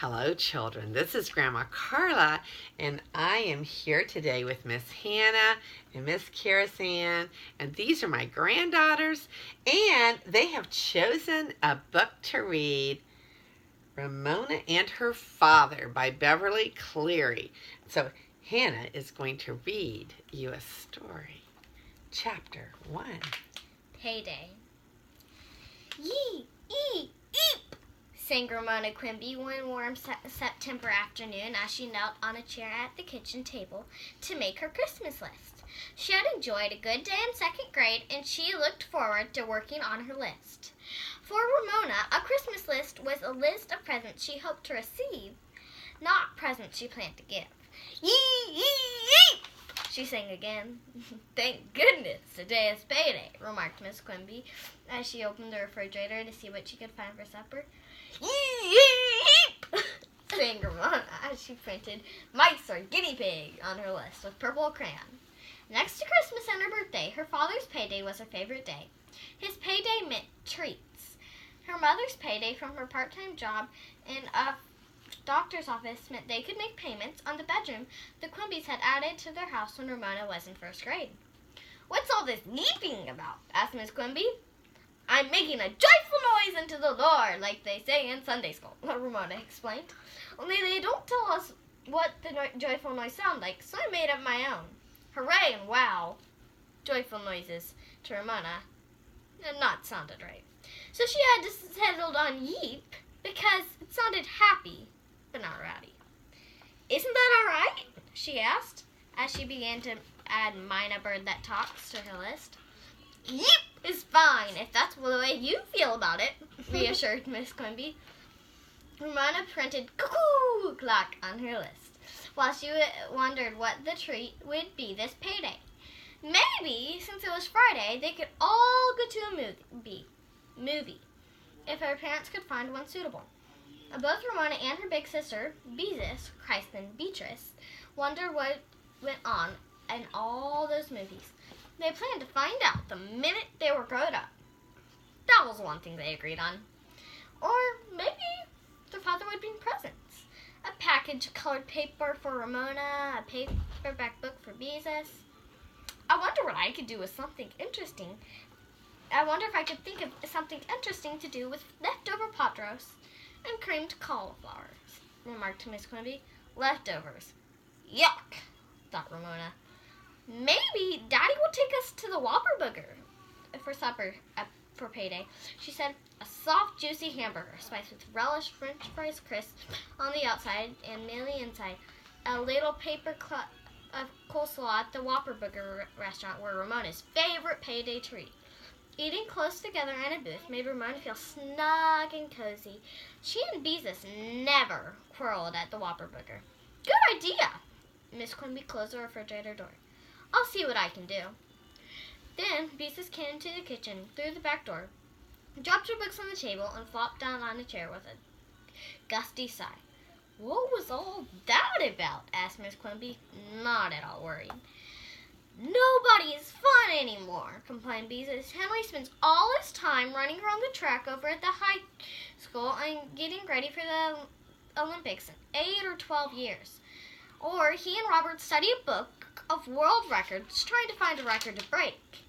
Hello, children. This is Grandma Carla, and I am here today with Miss Hannah and Miss Karasan, and these are my granddaughters, and they have chosen a book to read, Ramona and Her Father by Beverly Cleary. So Hannah is going to read you a story. Chapter 1. Payday. Yee, ee, eep, sang Ramona Quimby one warm September afternoon as she knelt on a chair at the kitchen table to make her Christmas list. She had enjoyed a good day in second grade, and she looked forward to working on her list. For Ramona, a Christmas list was a list of presents she hoped to receive, not presents she planned to give. Yee, ee, eep, she sang again. "Thank goodness today is payday," remarked Miss Quimby as she opened the refrigerator to see what she could find for supper. "Yeep!" sang Ramona as she printed mice or guinea pig on her list with purple crayon. Next to Christmas and her birthday, her father's payday was her favorite day. His payday meant treats. Her mother's payday from her part-time job in a doctor's office meant they could make payments on the bedroom the Quimbys had added to their house when Ramona was in first grade. "What's all this yeeping about?" asked Miss Quimby. "I'm making a joyful noise unto the Lord, like they say in Sunday school," Ramona explained. "Only they don't tell us what the joyful noise sounds like, so I made up my own. Hooray and wow." Joyful noises, to Ramona, had not sounded right. So she had to settle on yeep because it sounded happy, but not rowdy. "Isn't that all right?" she asked, as she began to add "Mine a Bird That Talks" to her list. "Yeep is fine, if that's the way you feel about it," reassured Miss Quimby. Ramona printed "cuckoo clock" on her list, while she wondered what the treat would be this payday. Maybe, since it was Friday, they could all go to a movie, if her parents could find one suitable. Both Ramona and her big sister, Beatrice, wondered what went on in all those movies. They planned to find out the minute they were grown up. That was one thing they agreed on. Or maybe their father would bring presents. A package of colored paper for Ramona, a paperback book for Beatrice. I wonder what I could do with something interesting. I wonder if I could think of something interesting to do with leftover pot roast and creamed cauliflowers, remarked Miss Quimby. Leftovers. Yuck, thought Ramona. Maybe Daddy will take us to the Whopper Burger for supper for payday, she said. A soft, juicy hamburger, spiced with relish, French fries crisp on the outside and mealy inside. A little paper cut of coleslaw at the Whopper Burger restaurant were Ramona's favorite payday treat. Eating close together in a booth made Ramona feel snug and cozy. She and Beezus never quarreled at the Whopper Burger. "Good idea!" Miss Quimby closed the refrigerator door. "I'll see what I can do." Then Beezus came into the kitchen through the back door, dropped her books on the table, and flopped down on a chair with a gusty sigh. "What was all that about?" asked Miss Quimby, not at all worried. "Nobody is fun anymore," complained Beezus. "Henry spends all his time running around the track over at the high school and getting ready for the Olympics in 8 or 12 years. Or he and Robert study a book of world records trying to find a record to break.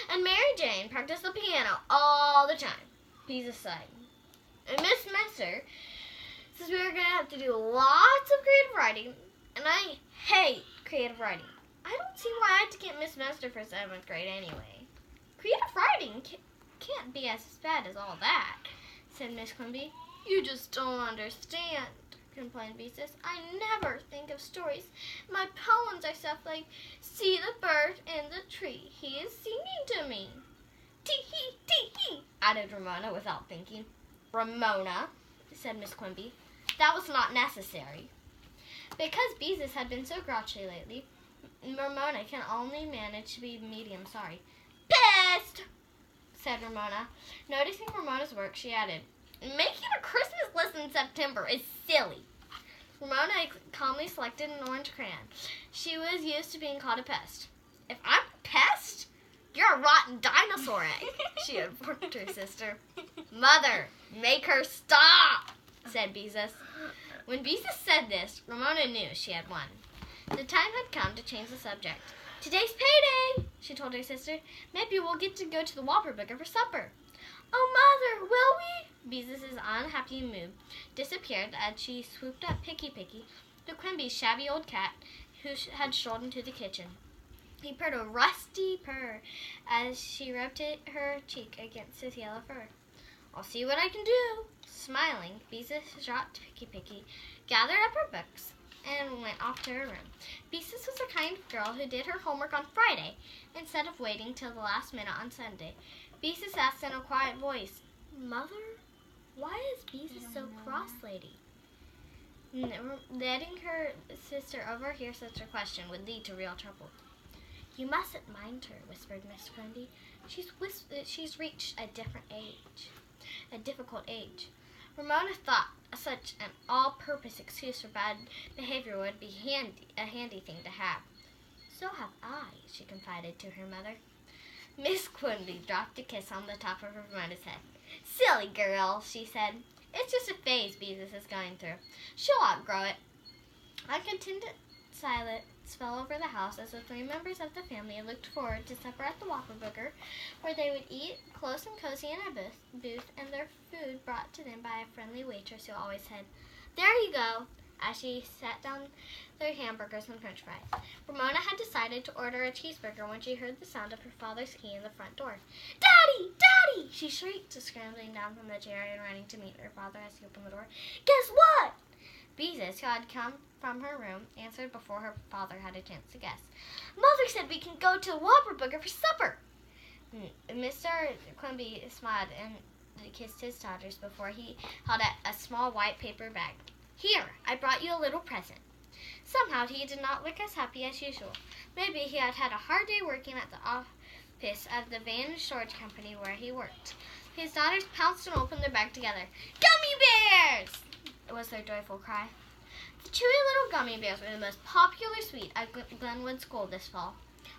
And Mary Jane practiced the piano all the time." Beezus sighed. "And Miss Messer says we are going to have to do lots of creative writing, and I hate creative writing. I don't see why I had to get Miss Messer for 7th grade anyway." "Creative writing can't be as bad as all that," said Miss Quimby. "You just don't understand," complained Beezus. "I never think of stories. My poems are stuff like, 'See the bird in the tree. He is singing to me.'" "Tee-hee, tee-hee," added Ramona without thinking. "Ramona," said Miss Quimby, "that was not necessary." Because Beezus had been so grouchy lately, Ramona can only manage to be medium sorry. "Pissed," said Ramona. Noticing Ramona's work, she added, "Making a Christmas list in September is silly." Ramona calmly selected an orange crayon. She was used to being called a pest. "If I'm a pest, you're a rotten dinosaur egg," she informed her sister. "Mother, make her stop," said Beezus. When Beezus said this, Ramona knew she had won. The time had come to change the subject. "Today's payday," she told her sister. "Maybe we'll get to go to the Whopper Burger for supper." "Oh, Mother, will we?" Beezus' unhappy mood disappeared as she swooped up Picky, the Quimby's shabby old cat, who had strolled into the kitchen. He purred a rusty purr as she rubbed her cheek against his yellow fur. "I'll see what I can do." Smiling, Beezus dropped Picky, gathered up her books, and went off to her room. Beezus was the kind of girl who did her homework on Friday instead of waiting till the last minute on Sunday. Beezus asked in a quiet voice, "Mother, why is Beezus so cross, lady?" Letting her sister overhear such a question would lead to real trouble. "You mustn't mind her," whispered Miss Quimby. She's reached a difficult age. Ramona thought such an all-purpose excuse for bad behavior would be a handy thing to have. "So have I," she confided to her mother. Miss Quimby dropped a kiss on the top of Ramona's head. "Silly girl," she said. "It's just a phase Beezus is going through. She'll outgrow it." A contented silence fell over the house as the three members of the family looked forward to supper at the Whopper Burger, where they would eat close and cozy in a booth, and their food brought to them by a friendly waitress who always said, "There you go," as she set down their hamburgers and french fries. Ramona had decided to order a cheeseburger when she heard the sound of her father's key in the front door. "Daddy! Daddy!" she shrieked, scrambling down from the chair and running to meet her father as he opened the door. "Guess what?" Beezus, who had come from her room, answered before her father had a chance to guess. "Mother said we can go to Whopper Burger for supper." Mr. Quimby smiled and kissed his daughters before he held out a small white paper bag. "Here, I brought you a little present." Somehow he did not look as happy as usual. Maybe he had had a hard day working at the office of the van storage company where he worked. His daughters pounced and opened their bag together. "Gummy bears!" was their joyful cry. The chewy little gummy bears were the most popular sweet at Glenwood School this fall.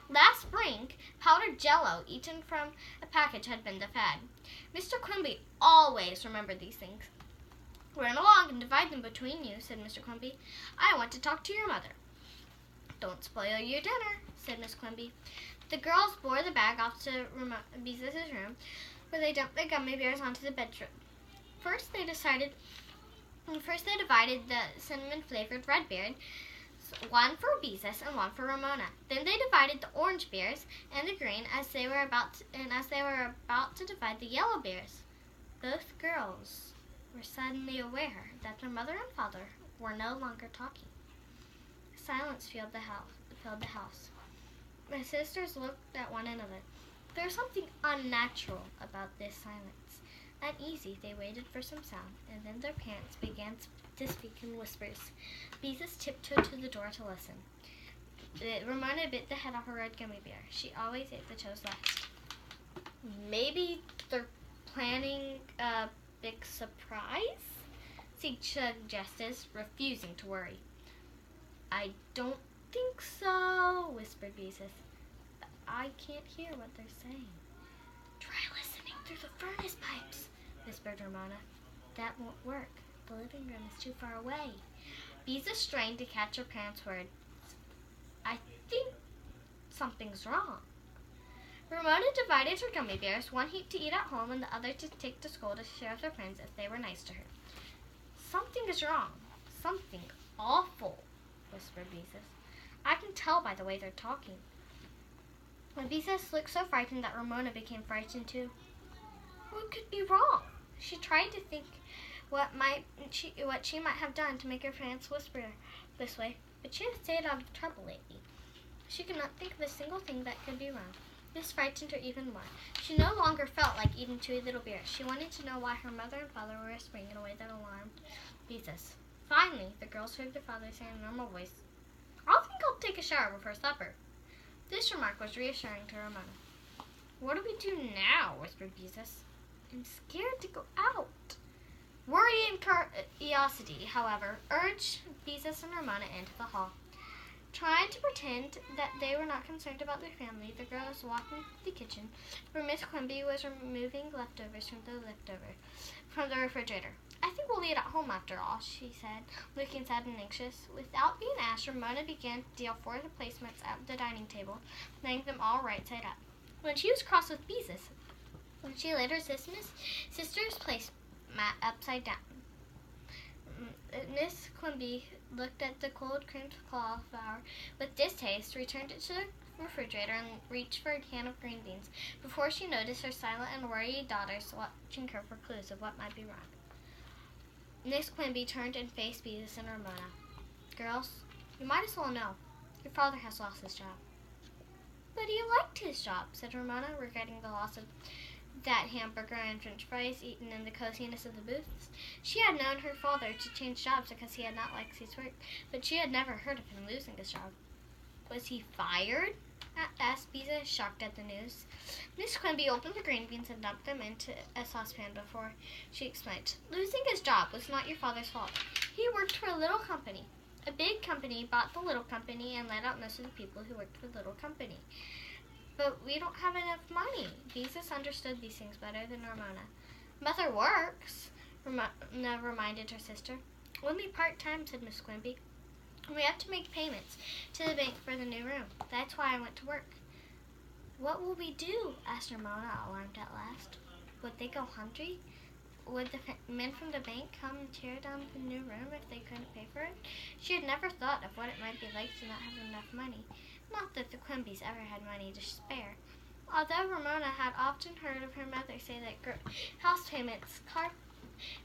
Last spring, powdered Jell-O eaten from a package had been the fad. Mr. Quimby always remembered these things. "Run along and divide them between you," said Mr. Quimby. "I want to talk to your mother." "Don't spoil your dinner," said Miss Quimby. The girls bore the bag off to Beezus' room, where they dumped the gummy bears onto the bedroom. First, they divided the cinnamon-flavored red bears, one for Beezus and one for Ramona. Then they divided the orange bears and the green as they were about to divide the yellow bears. Both girls were suddenly aware that their mother and father were no longer talking. Silence filled the house. My sisters looked at one another. There was something unnatural about this silence. Uneasy, they waited for some sound, and then their parents began to speak in whispers. Beezus tiptoed to the door to listen. Ramona bit the head off a red gummy bear. She always ate the toes last. "Maybe they're planning a big surprise?" she suggested, refusing to worry. "I don't think so," whispered Beezus. "But I can't hear what they're saying." "Try listening through the furnace pipes," whispered Ramona. "That won't work. The living room is too far away." Beezus strained to catch her parents' words. "I think something's wrong." Ramona divided her gummy bears, one heap to eat at home and the other to take to school to share with her friends if they were nice to her. "Something is wrong. Something awful," whispered Beezus. "I can tell by the way they're talking." And Beezus looked so frightened that Ramona became frightened too. What could be wrong? She tried to think what she might have done to make her parents whisper this way, but she had stayed out of trouble lately. She could not think of a single thing that could be wrong. This frightened her even more. She no longer felt like eating chewy little bears. She wanted to know why her mother and father were whispering in a way that alarmed Beezus. Finally, the girls heard their father say in a normal voice, "I think I'll take a shower before supper." This remark was reassuring to Ramona. "What do we do now?" whispered Beezus. "I'm scared to go out." Worry and curiosity, however, urged Beezus and Ramona into the hall. Trying to pretend that they were not concerned about their family, the girls walked into the kitchen, where Miss Quimby was removing leftovers from the refrigerator. I think we'll eat at home after all, she said, looking sad and anxious. Without being asked, Ramona began to deal 4 placements at the dining table, laying them all right side up. When she was cross with Beezus, when she laid her sister's placemat upside down, Miss Quimby looked at the cold creamed cauliflower with distaste, returned it to the refrigerator, and reached for a can of green beans before she noticed her silent and worried daughters watching her for clues of what might be wrong. Miss Quimby turned and faced Beezus and Ramona. Girls, you might as well know. Your father has lost his job. But he liked his job, said Ramona, regretting the loss of that hamburger and french fries eaten in the coziness of the booths. She had known her father to change jobs because he had not liked his work, but she had never heard of him losing his job. Was he fired? Asked Beezus, shocked at the news. Miss Quimby opened the green beans and dumped them into a saucepan before she explained. Losing his job was not your father's fault. He worked for a little company. A big company bought the little company and let out most of the people who worked for the little company. But we don't have enough money. Beezus understood these things better than Ramona. Mother works, Ramona reminded her sister. Only part-time, said Miss Quimby. We have to make payments to the bank for the new room. That's why I went to work. What will we do? Asked Ramona, alarmed at last. Would they go hungry? Would the men from the bank come and tear down the new room if they couldn't pay for it? She had never thought of what it might be like to not have enough money. Not that the Quimbys ever had money to spare. Although Ramona had often heard of her mother say that house payments, car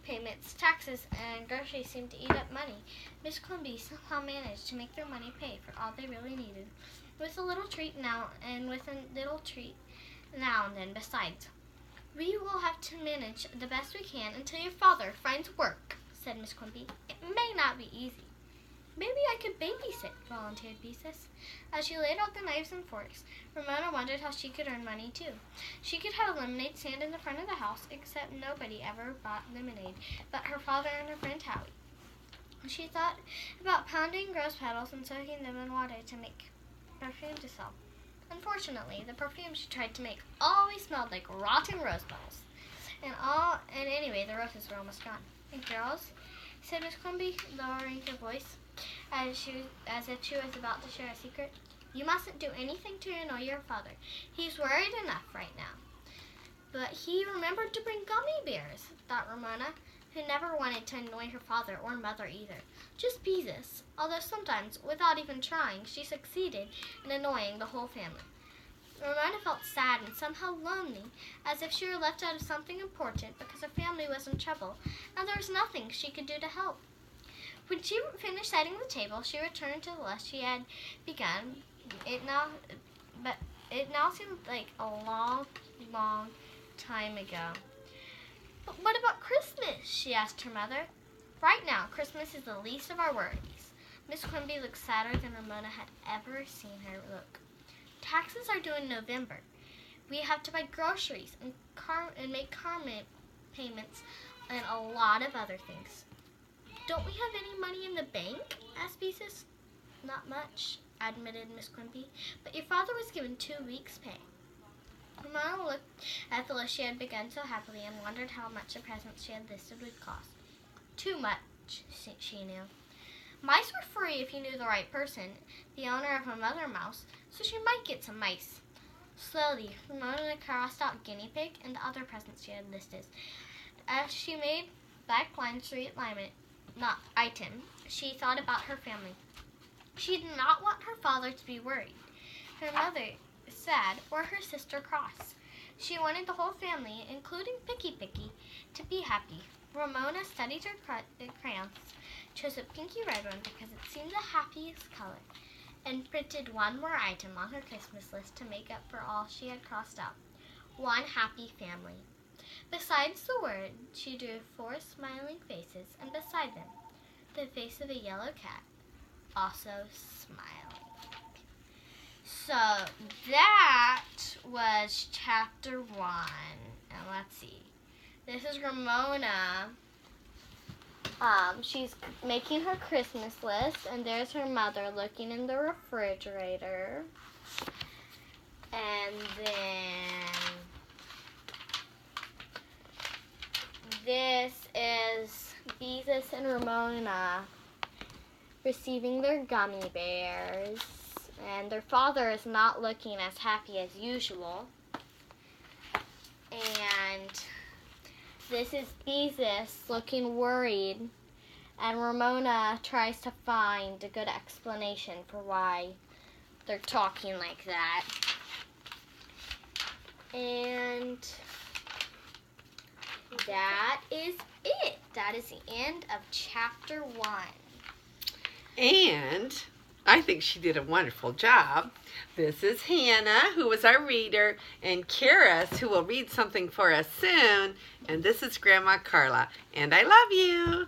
payments, taxes, and groceries seemed to eat up money, Miss Quimby somehow managed to make their money pay for all they really needed, with a little treat now and then besides. We will have to manage the best we can until your father finds work, said Miss Quimby. It may not be easy. Maybe I could babysit, volunteered Beezus. As she laid out the knives and forks, Ramona wondered how she could earn money, too. She could have a lemonade stand in the front of the house, except nobody ever bought lemonade but her father and her friend Howie. She thought about pounding rose petals and soaking them in water to make perfume to sell. Unfortunately, the perfume she tried to make always smelled like rotten rose petals. And anyway, the roses were almost gone. And girls, said Miss Quimby, lowering her voice, as if she was about to share a secret, you mustn't do anything to annoy your father. He's worried enough right now. But he remembered to bring gummy bears, thought Ramona, who never wanted to annoy her father or mother either. Just Beezus, although sometimes, without even trying, she succeeded in annoying the whole family. Ramona felt sad and somehow lonely, as if she were left out of something important because her family was in trouble, and there was nothing she could do to help. When she finished setting the table, she returned to the list she had begun. It now seemed like a long, long time ago. But what about Christmas? She asked her mother. Right now, Christmas is the least of our worries. Miss Quimby looked sadder than Ramona had ever seen her look. Taxes are due in November. We have to buy groceries and make car payments and a lot of other things. Don't we have any money in the bank? Asked Beezus. Not much, admitted Miss Quimby, but your father was given 2 weeks' pay. Ramona looked at the list she had begun so happily and wondered how much the presents she had listed would cost. Too much, she knew. Mice were free if you knew the right person, the owner of a mother mouse, so she might get some mice. Slowly, Ramona crossed out guinea pig and the other presents she had listed. As she made black lines through each item, she thought about her family. She did not want her father to be worried, her mother sad, or her sister cross. She wanted the whole family, including Picky, to be happy. Ramona studied her crayons, chose a pinky red one because it seemed the happiest color, and printed one more item on her Christmas list to make up for all she had crossed out. One happy family. Besides the word, she drew 4 smiling faces, and beside them, the face of a yellow cat, also smiling. So that was chapter 1. And let's see. This is Ramona. She's making her Christmas list, and there's her mother looking in the refrigerator. And then this is Beezus and Ramona receiving their gummy bears, and their father is not looking as happy as usual. And this is Beezus looking worried, and Ramona tries to find a good explanation for why they're talking like that. And that is it. That is the end of chapter 1. And I think she did a wonderful job. This is Hannah, who was our reader, and Karis, who will read something for us soon. And this is Grandma Carla. And I love you.